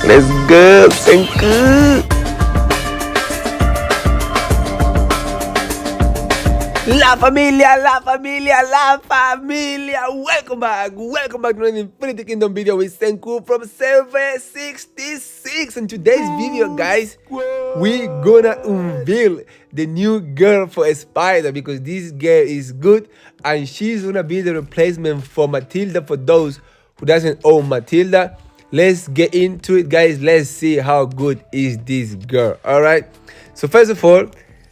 Let's go, Senku! La familia, la familia, la familia! Welcome back to an Infinity Kingdom video with Senku from server 66. In today's video, guys, we're gonna unveil the new girl for a spider because this girl is good and she's gonna be the replacement for Matilda. For those who doesn't own Matilda, let's get into it, guys. Let's see how good is this girl. All right, so first of all,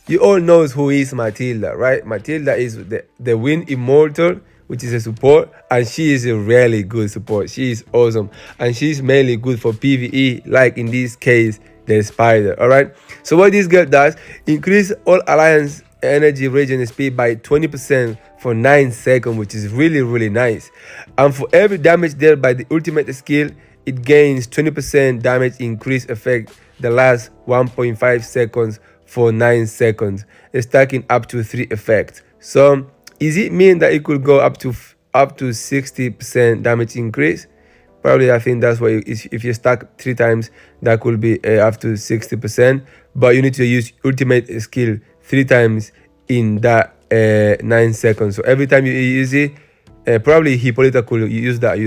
you all knows who is Matilda, right? Matilda is the Wind Immortal, which is a support, and she is a really good support. She is awesome, and she's mainly good for PvE, like in this case, the spider. All right. So what this girl does, increase all alliance energy regen speed by 20% for 9 seconds, which is really nice. And for every damage dealt by the ultimate skill, it gains 20% damage increase effect the last 1.5 seconds for 9 seconds, stacking up to 3 effects. So is it mean that it could go up to 60% damage increase? Probably, I think that's what if you stack 3 times, that could be up to 60%. But you need to use ultimate skill 3 times in that 9 seconds. So every time you use it, probably Hippolyta could use that.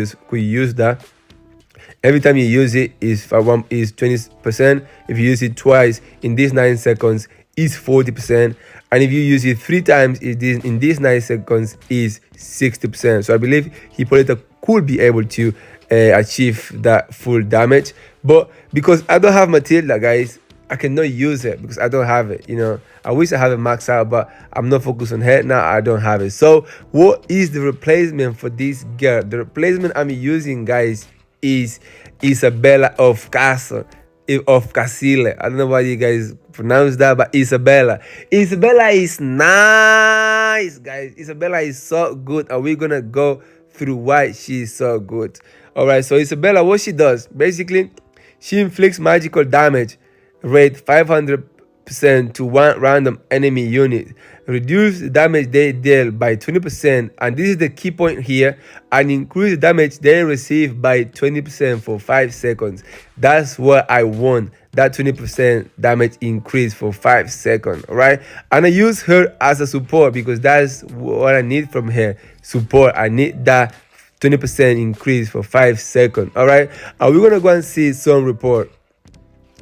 Every time you use it is 20%. If you use it twice in these 9 seconds, is 40%. And if you use it 3 times in these 9 seconds, is 60%. So I believe Hippolyta could be able to achieve that full damage. But because I don't have Matilda, guys, I cannot use it because I don't have it. You know, I wish I have it maxed out, but I'm not focused on her now. I don't have it. So what is the replacement for this girl? The replacement I'm using, guys, is Isabella of Casile. I don't know why you guys pronounce that, but Isabella. Isabella is nice, guys. Isabella is so good, and we're gonna go through why she's so good. All right, so Isabella, what she does, basically, she inflicts magical damage rate 500% to one random enemy unit, reduce the damage they deal by 20%, and this is the key point here, and increase the damage they receive by 20% for 5 seconds. That's what I want, that 20% damage increase for 5 seconds. All right, and I use her as a support because that's what I need from her. Support, I need that 20% increase for 5 seconds. All right, and we're gonna go and see some report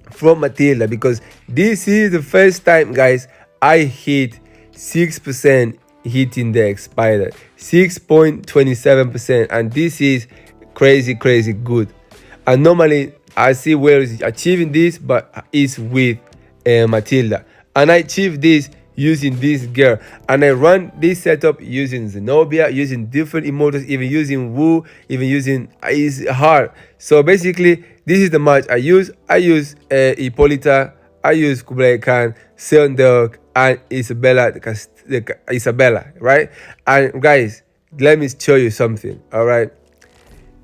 from Matilda because this is the first time, guys, I hit 6% hitting the spider, 6.27%, and this is crazy good. And normally I see where is achieving this, but it's with Matilda, and I achieve this using this girl, and I run this setup using Zenobia, using different immortals, even using Wu, even using is hard. So basically this is the match I use. Hippolyta, I use Kublai Khan, Seondeok, and Isabella, right? And guys, let me show you something. All right,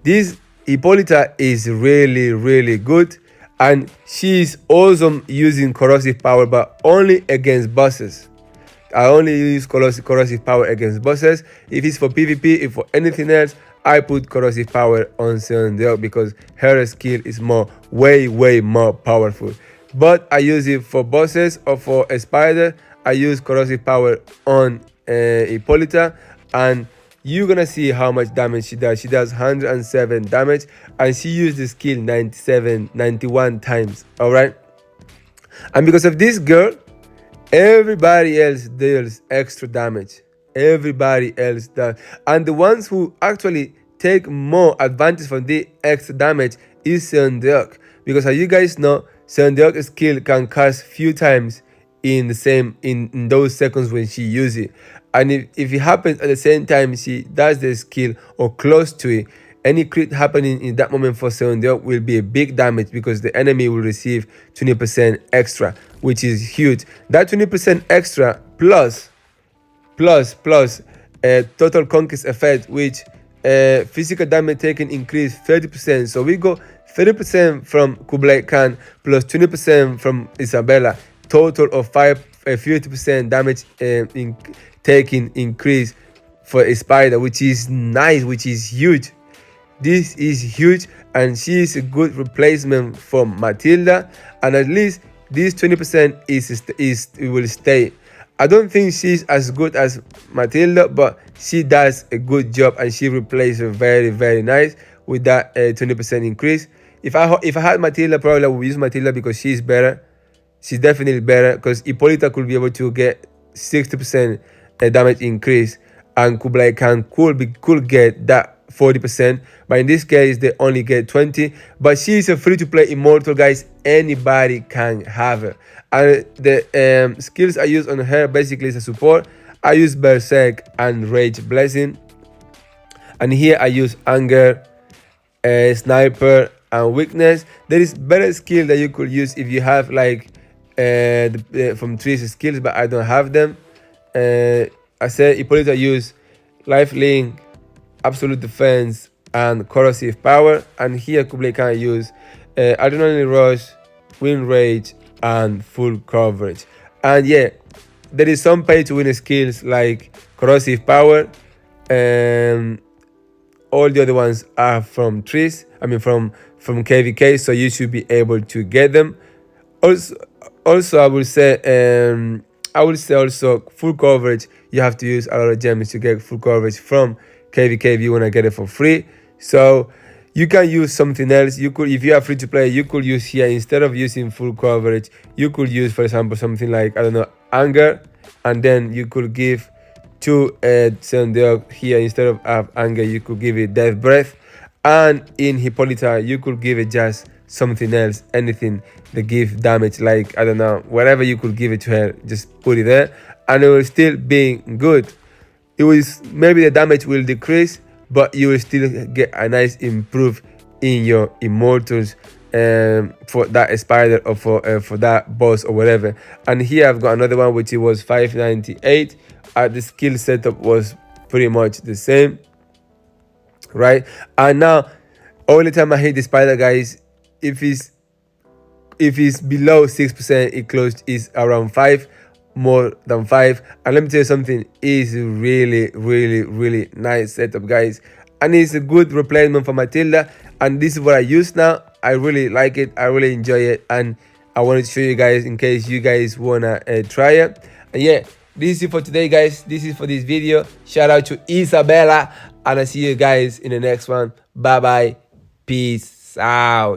this Hippolyta is really good, and she's awesome using corrosive power, but only against bosses. I only use corrosive power against bosses. If it's for PvP, if for anything else, I put corrosive power on Seondeok because her skill is way more powerful. But I use it for bosses or for a spider. I use corrosive power on Hippolyta, and you're gonna see how much damage she does. She does 107 damage, and she used the skill 91 times. All right, and because of this girl, everybody else deals extra damage. Everybody else does, and the ones who actually take more advantage from the extra damage is Seondeok, because as you guys know, Seondeok's skill can cast few times in the same in those seconds when she uses it, and if it happens at the same time she does the skill or close to it, any crit happening in that moment for Seondeok will be a big damage because the enemy will receive 20% extra, which is huge. That 20% extra plus total conquest effect, which physical damage taken increase 30%. So we go 30% from Kublai Khan plus 20% from Isabella, total of 50% damage taking increase for a spider, which is nice, which is huge. This is huge, and she is a good replacement for Matilda, and at least this 20% is will stay. I don't think she's as good as Matilda, but she does a good job, and she replaces her very nice with that 20% increase. If I had Matilda, probably I would use Matilda because she's better. She's definitely better because Hippolyta could be able to get 60% damage increase, and Kublai Khan could get that 40%, but in this case they only get 20. But she is a free-to-play immortal, guys. Anybody can have her, and the skills I use on her basically is a support. I use Berserk and Rage Blessing, and here I use Anger, Sniper, and Weakness. There is better skill that you could use if you have like from trees skills, but I don't have them. I said Hippolyta use Life Link, Absolute Defense, and Corrosive Power, and here Kublai Khan use Adrenaline Rush, Wind Rage, and Full Coverage. And yeah, there is some pay to win skills like Corrosive Power, and all the other ones are from trees. I mean from KVK, so you should be able to get them. Also, I will say also full coverage. You have to use a lot of gems to get full coverage from KVK if you want to get it for free. So you can use something else. You could, if you are free to play, you could use here, instead of using full coverage, you could use, for example, something like, I don't know, Anger, and then you could give to Senku here, instead of Anger, you could give it Death Breath, and in Hippolyta you could give it just something else, anything that give damage, like, I don't know, whatever you could give it to her, just put it there, and it will still be good. It was, maybe the damage will decrease, but you will still get a nice improve in your immortals for that spider, or for that boss or whatever. And here I've got another one which it was 598. The skill setup was pretty much the same, right? And now only time I hit the spider, guys, if it's below 6%, it closed is around 5, more than 5. And let me tell you something, is really nice setup, guys, and it's a good replacement for Matilda, and this is what I use now. I really like it, I really enjoy it, and I wanted to show you guys in case you guys wanna try it. And yeah, this is it for today, guys. This is for this video. Shout out to Isabella, and I see you guys in the next one. Bye bye, peace out.